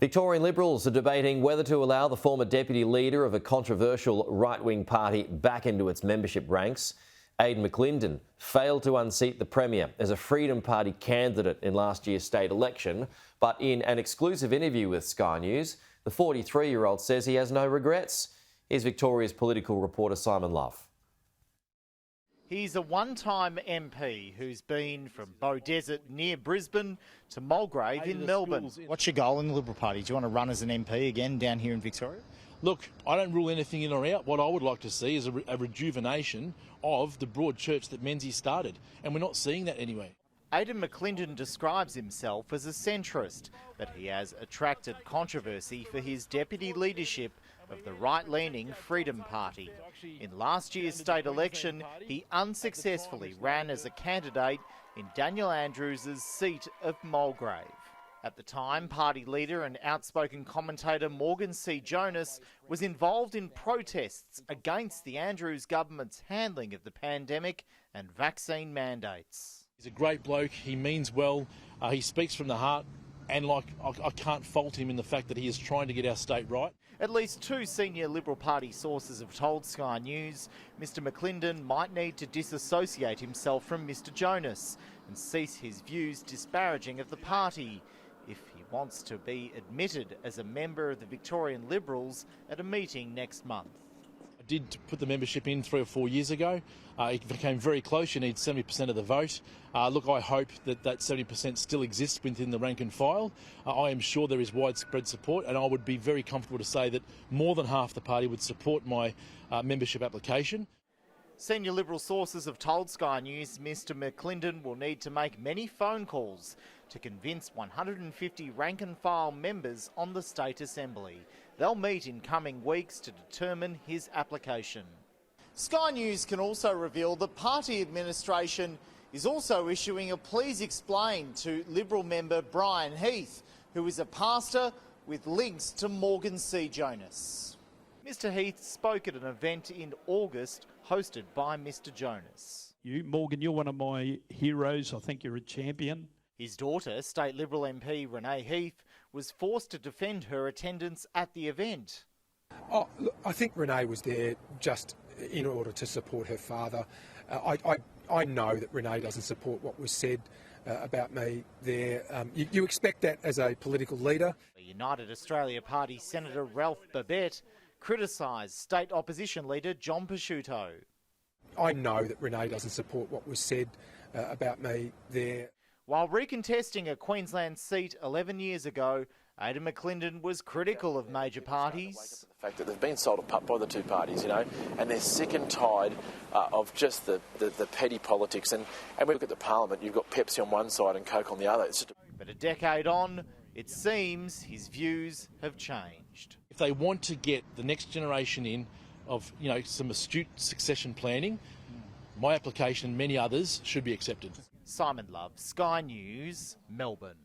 Victorian Liberals are debating whether to allow the former deputy leader of a controversial right-wing party back into its membership ranks. Aidan McLindon failed to unseat the Premier as a Freedom Party candidate in last year's state election, but in an exclusive interview with Sky News, the 43-year-old says he has no regrets. Here's Victoria's political reporter Simon Love. He's a one-time MP who's been from Beaudesert near Brisbane to Mulgrave in Melbourne. What's your goal in the Liberal Party? Do you want to run as an MP again down here in Victoria? Look, I don't rule anything in or out. What I would like to see is a rejuvenation of the broad church that Menzies started, and we're not seeing that anyway. Aidan McLindon describes himself as a centrist, but he has attracted controversy for his deputy leadership of the right-leaning Freedom Party. In last year's state election, he unsuccessfully ran as a candidate in Daniel Andrews' seat of Mulgrave. At the time, party leader and outspoken commentator Morgan C. Jonas was involved in protests against the Andrews government's handling of the pandemic and vaccine mandates. He's a great bloke, he means well, he speaks from the heart, and I can't fault him in the fact that he is trying to get our state right. At least two senior Liberal Party sources have told Sky News Mr McLindon might need to disassociate himself from Mr Jonas and cease his views disparaging of the party if he wants to be admitted as a member of the Victorian Liberals at a meeting next month. I did put the membership in 3 or 4 years ago. It became very close. You need 70% of the vote. Look, I hope that 70% still exists within the rank and file. I am sure there is widespread support, and I would be very comfortable to say that more than half the party would support my membership application. Senior Liberal sources have told Sky News Mr McLindon will need to make many phone calls to convince 150 rank and file members on the State Assembly. They'll meet in coming weeks to determine his application. Sky News can also reveal the party administration is also issuing a please explain to Liberal member Brian Heath, who is a pastor with links to Morgan C. Jonas. Mr Heath spoke at an event in August hosted by Mr Jonas. Morgan, you're one of my heroes. I think you're a champion. His daughter, State Liberal MP Renee Heath, was forced to defend her attendance at the event. Oh, look, I think Renee was there just in order to support her father. I know that Renee doesn't support what was said about me there. You expect that as a political leader. The United Australia Party Senator Ralph Babet criticised state opposition leader John Pesciuto. I know that Renee doesn't support what was said about me there. While recontesting a Queensland seat 11 years ago, Aidan McLindon was critical of major parties. The fact that they've been sold a pup by the two parties, and they're sick and tired of just the petty politics. And we look at the parliament, you've got Pepsi on one side and Coke on the other. But a decade on, it seems his views have changed. If they want to get the next generation in of some astute succession planning, my application and many others should be accepted. Simon Love, Sky News, Melbourne.